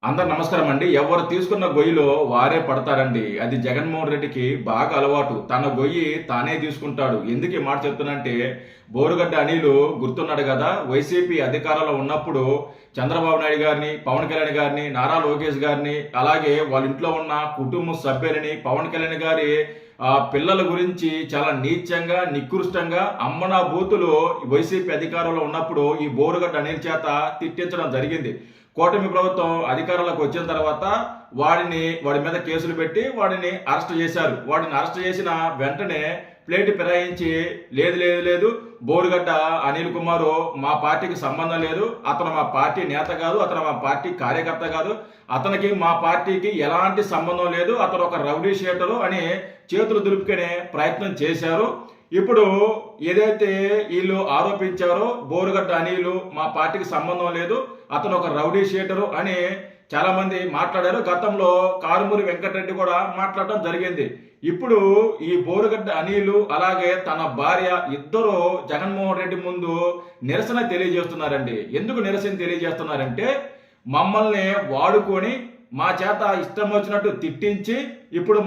అందరు నమస్కారం అండి. ఎవరు తీసుకున్న గొయ్యిలో వారే పడతారండి. అది జగన్మోహన్ రెడ్డికి బాగా అలవాటు. తన గొయ్యి తానే తీసుకుంటాడు. ఎందుకు ఈ మాట చెప్తున్నానంటే, బోరుగడ్డ అనిలు గుర్తున్నాడు కదా, వైసీపీ అధికారంలో ఉన్నప్పుడు చంద్రబాబు నాయుడు గారిని, పవన్ కళ్యాణ్ గారిని, నారా లోకేష్ గారిని, అలాగే వాళ్ళ ఇంట్లో ఉన్న కుటుంబ సభ్యులని, పవన్ కళ్యాణ్ గారి పిల్లల గురించి చాలా నీచంగా, నికృష్టంగా అమ్మనా బూతులు వైసీపీ అధికారంలో ఉన్నప్పుడు ఈ బోరుగడ్డ అనిల్ చేత తిట్టించడం జరిగింది. కూటమి ప్రభుత్వం అధికారంలోకి వచ్చిన తర్వాత వాడి మీద కేసులు పెట్టి వాడిని అరెస్ట్ చేశారు. వాడిని అరెస్ట్ చేసిన వెంటనే ప్లేట్ ఫిరాయించి లేదు లేదు లేదు బోరుగడ్డ అనిల్ కుమార్ మా పార్టీకి సంబంధం లేదు, అతను మా పార్టీ నేత కాదు, అతను మా పార్టీ కార్యకర్త కాదు, అతనికి మా పార్టీకి ఎలాంటి సంబంధం లేదు, అతను ఒక రౌడీ షీటరు అని చేతులు దులుపుకునే ప్రయత్నం చేశారు. ఇప్పుడు ఏదైతే వీళ్ళు ఆరోపించారో బోరుగడ్డ అనిలు మా పార్టీకి సంబంధం లేదు, అతను ఒక రౌడీ షీటరు అని చాలా మంది మాట్లాడారు. గతంలో కారుమూరి వెంకటరెడ్డి కూడా మాట్లాడటం జరిగింది. ఇప్పుడు ఈ బోరుగడ్డ అనిలు అలాగే తన భార్య ఇద్దరు జగన్మోహన్ రెడ్డి ముందు నిరసన తెలియజేస్తున్నారండి. ఎందుకు నిరసన తెలియజేస్తున్నారంటే, మమ్మల్ని వాడుకొని మా చేత ఇష్టం వచ్చినట్టు తిట్టించి ఇప్పుడు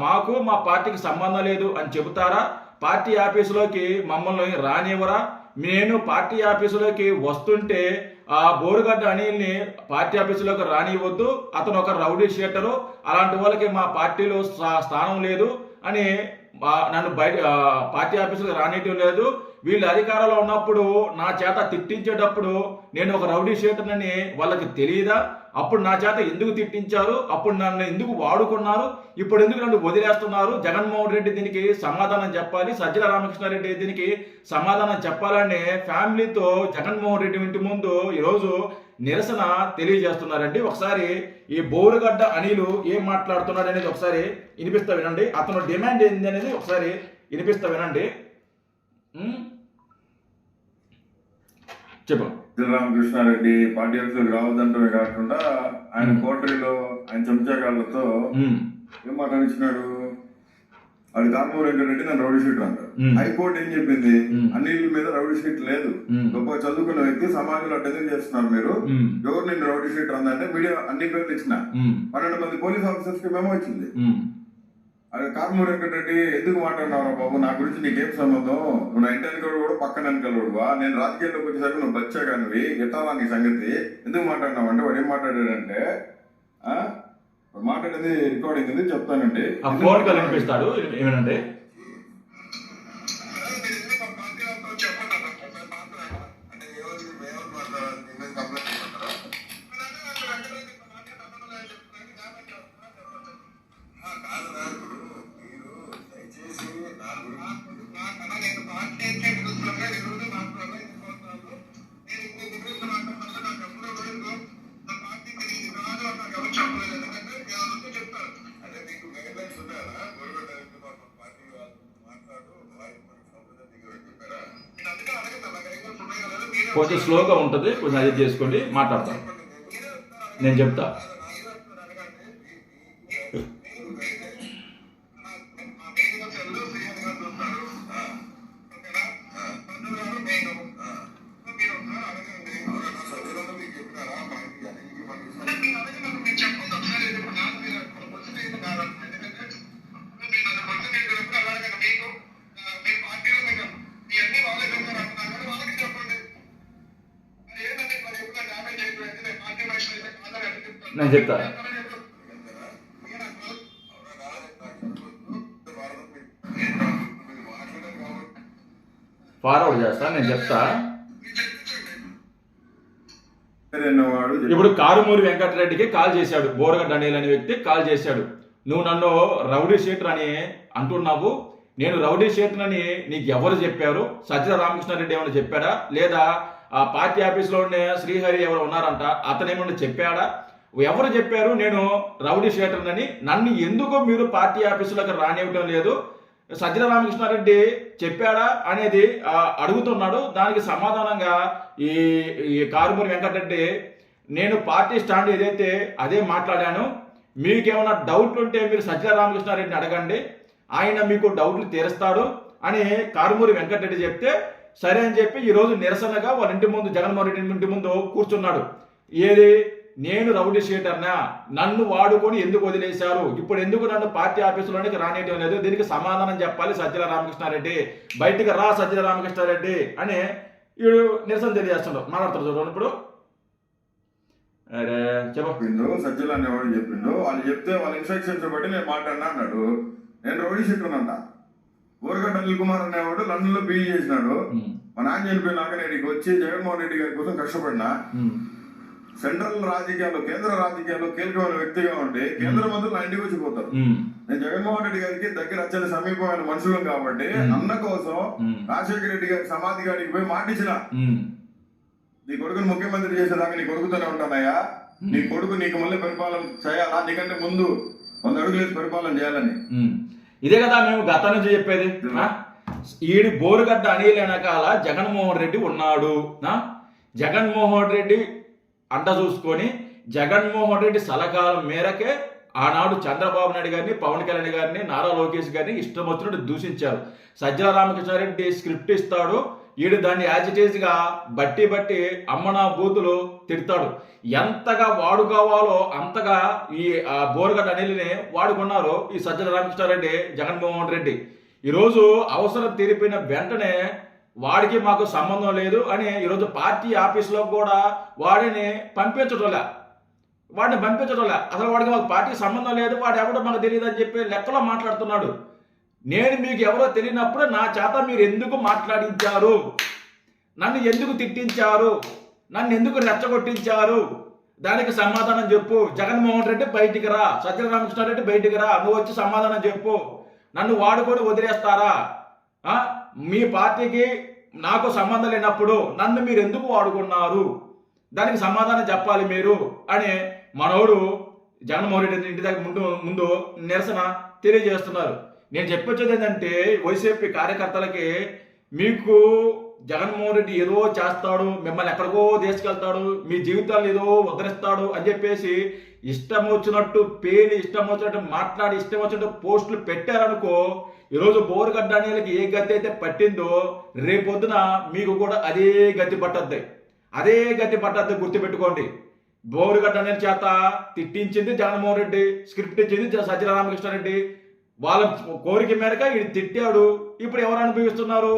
మాకు మా పార్టీకి సంబంధం లేదు అని చెబుతారా? పార్టీ ఆఫీసులోకి మమ్మల్ని రానివ్వరా? నేను పార్టీ ఆఫీసులోకి వస్తుంటే ఆ బోరుగడ్డ అనిల్ని పార్టీ ఆఫీసులోకి రానివ్వద్దు, అతను ఒక రౌడీ షీటరు, అలాంటి వాళ్ళకి మా పార్టీలో స్థానం లేదు అని నన్ను పార్టీ ఆఫీసులకు రానియటం లేదు. వీళ్ళు అధికారంలో ఉన్నప్పుడు నా చేత తిట్టించేటప్పుడు నేను ఒక రౌడీ షీటర్నని వాళ్ళకి తెలియదా? అప్పుడు నా చేత ఎందుకు తిట్టించారు? అప్పుడు నన్ను ఎందుకు వాడుకున్నారు? ఇప్పుడు ఎందుకు నన్ను వదిలేస్తున్నారు? జగన్మోహన్ రెడ్డి దీనికి సమాధానం చెప్పాలి, సజ్జల రామకృష్ణారెడ్డి దీనికి సమాధానం చెప్పాలనే ఫ్యామిలీతో జగన్మోహన్ రెడ్డి ఇంటి ముందు ఈరోజు నిరసన తెలియజేస్తున్నారండి. ఒకసారి ఈ బోరుగడ్డ అనిలు ఏం మాట్లాడుతున్నాడు అనేది ఒకసారి వినిపిస్తా వినండి. అతను డిమాండ్ ఏంది అనేది ఒకసారి వినిపిస్తా వినండి. చెప్పు. రామకృష్ణారెడ్డి పార్టీ ఆఫీసులకు రావద్దంటమే కాకుండా ఆయన కోటరీలో ఆయన చెంచాగాళ్ళతో ఏం మాట్లాడించినాడు? అది కారుమూరి వెంకటరెడ్డి నన్ను రౌడీ షీటర్ అంటారు. హైకోర్టు ఏం చెప్పింది? అనిల్ మీద రౌడీ షీట్ లేదు, గొప్ప చదువుకున్న వ్యక్తి, సమాజంలో అటెండ్ చేస్తున్నారు మీరు, ఎవరు నేను రౌడీ షీటర్ అందంటే మీడియా అన్ని పేర్లు ఇచ్చిన 12 మంది పోలీస్ ఆఫీసర్స్ కి మెమో వచ్చింది. అది కారుమూరి వెంకటరెడ్డి ఎందుకు మాట్లాడినావు బాబు, నా గురించి నీకేం సంబంధం, నువ్వు నా ఇంటి వెనకడు కూడా పక్కన వెనకలుడువా, నేను రాజకీయాల్లోకి వచ్చేసరికి నువ్వు బచ్చాగా నువ్వు ఎట్టాలా నీ సంగతి, ఎందుకు మాట్లాడినావు అంటే వాడు ఏం మాట్లాడాడంటే, మాట్లాడేది రికార్డింగ్ ఉంది చెప్తానండి, ఫోన్ కాల్ వినిపిస్తాడు ఏమనంటే, కొంచెం స్లోగా ఉంటుంది, కొంచెం అడ్జస్ట్ చేసుకోండి, మాట్లాడతాను, నేను చెప్తా. నేను చెప్తా. ఫార్వర్డ్ చేస్తా, నేను చెప్తా. ఇప్పుడు కారుమూరి వెంకటరెడ్డికి కాల్ చేశాడు, బోరుగడ్డ అనిల్ అనే వ్యక్తి కాల్ చేశాడు. నువ్వు నన్ను రౌడీ షీటర్ అని అంటున్నావు, నేను రౌడీ షీటర్ అని నీకు ఎవరు చెప్పారు? సజ్జల రామకృష్ణారెడ్డి ఏమైనా చెప్పాడా? లేదా ఆ పార్టీ ఆఫీసులో ఉండే శ్రీహరి ఎవరు ఉన్నారంట, అతను ఏమన్నా చెప్పాడా? ఎవరు చెప్పారు నేను రౌడీ షీటర్ అని? నన్ను ఎందుకు మీరు పార్టీ ఆఫీసులకు రానివ్వటం లేదు? సజ్జల రామకృష్ణారెడ్డి చెప్పాడా అనేది అడుగుతున్నాడు. దానికి సమాధానంగా ఈ కారుమూరి వెంకటరెడ్డి, నేను పార్టీ స్టాండ్ ఏదైతే అదే మాట్లాడాను, మీకేమైనా డౌట్లు ఉంటే మీరు సజ్జల రామకృష్ణారెడ్డిని అడగండి, ఆయన మీకు డౌట్లు తీరుస్తాడు అని కారుమూరి వెంకటరెడ్డి చెప్తే, సరే అని చెప్పి ఈరోజు నిరసనగా వాళ్ళ ఇంటి ముందు, జగన్మోహన్ రెడ్డి ఇంటి ముందు కూర్చున్నాడు. ఏది నేను రౌడీ షీటర్నా, నన్ను వాడుకొని ఎందుకు వదిలేశారు, ఇప్పుడు ఎందుకు నన్ను పార్టీ ఆఫీసులోనికి రానియటం లేదు, దీనికి సమాధానం చెప్పాలి సజ్జల రామకృష్ణారెడ్డి, బయటికి రా సజ్జల రామకృష్ణారెడ్డి అని వీడు నిరసన తెలియజేస్తున్నాడు. మాట్లాడతారు చూడండి ఇప్పుడు. అరే చెప్పిండు సజ్జలు అనేవాడు చెప్పిండు, వాళ్ళు చెప్తే వాళ్ళ ఇన్స్ట్రక్షన్స్ బట్టి నేను మాట్లాడినా అన్నాడు. నేను రౌడీ షీటర్నంట. ఊరగడ్డ అనిల్ కుమార్ అనేవాడు లండన్ లో పీజీ చేసినాడు. మా నాన్న చనిపోయినాక నేను ఇక్కడికి వచ్చి జగన్మోహన్ రెడ్డి గారి కోసం కష్టపడినా. సెంట్రల్ రాజకీయాల్లో, కేంద్ర రాజకీయాల్లో కీలకమైన వ్యక్తిగా ఉండి కేంద్ర మంత్రులు నా ఇంటికి వచ్చిపోతారు. నేను జగన్మోహన్ రెడ్డి గారికి దగ్గర అత్యంత సమీపమైన మనుషులం కాబట్టి అన్న కోసం రాజశేఖర రెడ్డి గారి సమాధి గారికి పోయి మాటించిన, నీ కొడుకుని ముఖ్యమంత్రి చేసేదాకా నీ కొడుకుతోనే ఉంటానయ్యా, నీ కొడుకు నీకు మళ్ళీ పరిపాలన చేయాలా, నీకంటే ముందు 100 అడుగులేసి పరిపాలన చేయాలని. ఇదే కదా మేము గత నుంచి చెప్పేది. ఈడి బోరుగడ్డ అనిల్ వెనకాల జగన్మోహన్ రెడ్డి ఉన్నాడు. జగన్మోహన్ రెడ్డి అంట చూసుకొని జగన్మోహన్ రెడ్డి సలహాల మేరకే ఆనాడు చంద్రబాబు నాయుడు గారిని, పవన్ కళ్యాణ్ గారిని, నారా లోకేష్ గారిని ఇష్టం వచ్చినట్టు దూషించారు. సజ్జల రామకృష్ణారెడ్డి స్క్రిప్ట్ ఇస్తాడు, ఈడు దాన్ని యాజిటేజ్గా బట్టి అమ్మనా బూతులు తిడతాడు. ఎంతగా వాడు కావాలో అంతగా ఈ బోరుగడ్డ అనిల్ని వాడుకున్నారు ఈ సజ్జల రామకృష్ణారెడ్డి, జగన్మోహన్ రెడ్డి. ఈరోజు అవసరం తీరిపోయిన వెంటనే వాడికి మాకు సంబంధం లేదు అని ఈరోజు పార్టీ ఆఫీసులో కూడా వాడిని పంపించడంలే. అసలు వాడికి మాకు పార్టీ సంబంధం లేదు, వాడు ఎవడో మాకు తెలియదు అని చెప్పి లెక్కలో మాట్లాడుతున్నాడు. నేను మీకు ఎవరో తెలియనప్పుడు నా చేత మీరు ఎందుకు మాట్లాడించారు, నన్ను ఎందుకు తిట్టించారు, నన్ను ఎందుకు రెచ్చగొట్టించారు, దానికి సమాధానం చెప్పు. జగన్మోహన్ రెడ్డి బయటికి రా, సజ్జల రామకృష్ణారెడ్డి బయటికి రా, నువ్వు వచ్చి సమాధానం చెప్పు. నన్ను వాడుకొని వదిలేస్తారా? మీ పార్టీకి నాకు సంబంధం లేనప్పుడు నన్ను మీరు ఎందుకు వాడుకున్నారు, దానికి సమాధానం చెప్పాలి మీరు అని మనోడు జగన్మోహన్ రెడ్డి ఇంటి దగ్గర ముందు నిరసన తెలియజేస్తున్నారు. నేను చెప్పొచ్చేది ఏంటంటే వైసీపీ కార్యకర్తలకి, మీకు జగన్మోహన్ రెడ్డి ఏదో చేస్తాడు, మిమ్మల్ని ఎక్కడికో తీసుకెళ్తాడు, మీ జీవితాలు ఏదో ఉద్ధరిస్తాడు అని చెప్పేసి ఇష్టం వచ్చినట్టు పేలి, ఇష్టం వచ్చినట్టు మాట్లాడి, ఇష్టం వచ్చినట్టు పోస్టులు పెట్టారనుకో, ఈరోజు బోరుగడ్డ అనిల్కి ఏ గతి అయితే పట్టిందో రేపొద్దున మీకు కూడా అదే గతి పట్టద్ది, గుర్తుపెట్టుకోండి. బోరుగడ్డ అనిల్ చేత తిట్టించింది జగన్మోహన్ రెడ్డి, స్క్రిప్ట్ ఇచ్చింది సజ్జల రామకృష్ణారెడ్డి. వాళ్ళ కోరిక మేరకు వీడు తిట్టాడు. ఇప్పుడు ఎవరు అనుభవిస్తున్నారు?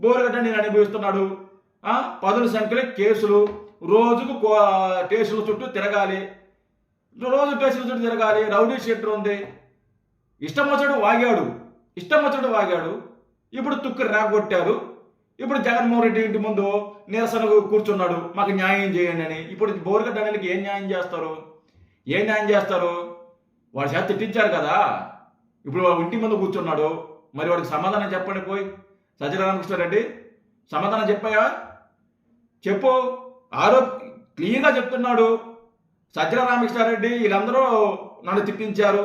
బోరుగడ్డ నేను అనుభవిస్తున్నాడు. పదుల సంఖ్యలో కేసులు, రోజుకు స్టేషన్ల చుట్టూ తిరగాలి, రౌడీ షీటర్ ఉంది. ఇష్టం వచ్చినట్టు వాగాడు. ఇప్పుడు తుక్కు రాగొట్టారు. ఇప్పుడు జగన్మోహన్ రెడ్డి ఇంటి ముందు నిరసన కూర్చున్నాడు, మాకు న్యాయం చేయండి అని. ఇప్పుడు బోరుగడ్డ అనిల్కి ఏం న్యాయం చేస్తారు? వాడి చేత తిట్టించారు కదా, ఇప్పుడు వాడు ఇంటి ముందు కూర్చున్నాడు. మరి వాడికి సమాధానం చెప్పండి. పోయి సజ్జల రామకృష్ణారెడ్డి సమాధానం చెప్పు. క్లియర్గా చెప్తున్నాడు. సజ్జల రామకృష్ణారెడ్డి వీళ్ళందరూ నన్ను తిట్టించారు,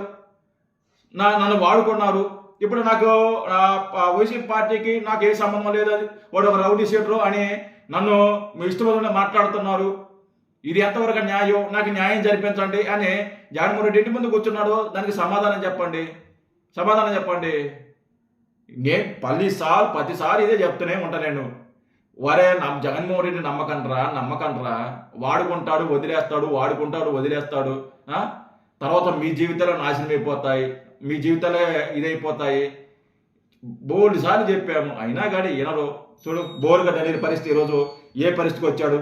నన్ను వాడుకున్నారు. ఇప్పుడు నాకు వైసీపీ పార్టీకి నాకు ఏ సంబంధం లేదు, అది వాడు ఒక రౌడీ షీటరు అని నన్ను మీ ఇష్టం మాట్లాడుతున్నారు. ఇది ఎంతవరకు న్యాయం, నాకు న్యాయం జరిపించండి అని జగన్మోహన్ రెడ్డి ఇంటి ముందు కూర్చున్నాడు. దానికి సమాధానం చెప్పండి. నేను ప్రతిసారి ఇదే చెప్తూనే ఉంటాను. నేను జగన్మోహన్ రెడ్డి నమ్మకండ్రా, వాడుకుంటాడు వదిలేస్తాడు. తర్వాత మీ జీవితాలు నాశనం అయిపోతాయి, మీ జీవితాలే ఇదైపోతాయి. బోల్డ్ సార్లు చెప్పాము, అయినా కానీ వినరు. చూడు బోరుగడ్డ అనిల్ పరిస్థితి ఈరోజు ఏ పరిస్థితికి వచ్చాడు.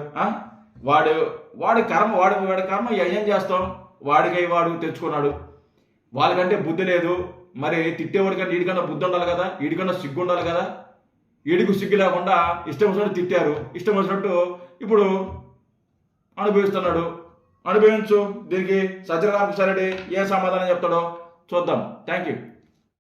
వాడి కర్మ ఏం చేస్తాం, వాడు తెచ్చుకున్నాడు. వాళ్ళకంటే బుద్ధి లేదు. మరి తిట్టేవాడికంటే వీడికన్నా బుద్ధి ఉండాలి కదా, వీడికన్నా సిగ్గు ఉండాలి కదా. వీడికి సిగ్గు లేకుండా ఇష్టం వచ్చినట్టు తిట్టారు, ఇష్టం వచ్చినట్టు ఇప్పుడు అనుభవించు. దీనికి సజ్జల రామకృష్ణారెడ్డి ఏ సమాధానం చెప్తాడో చూద్దాం. Thank you.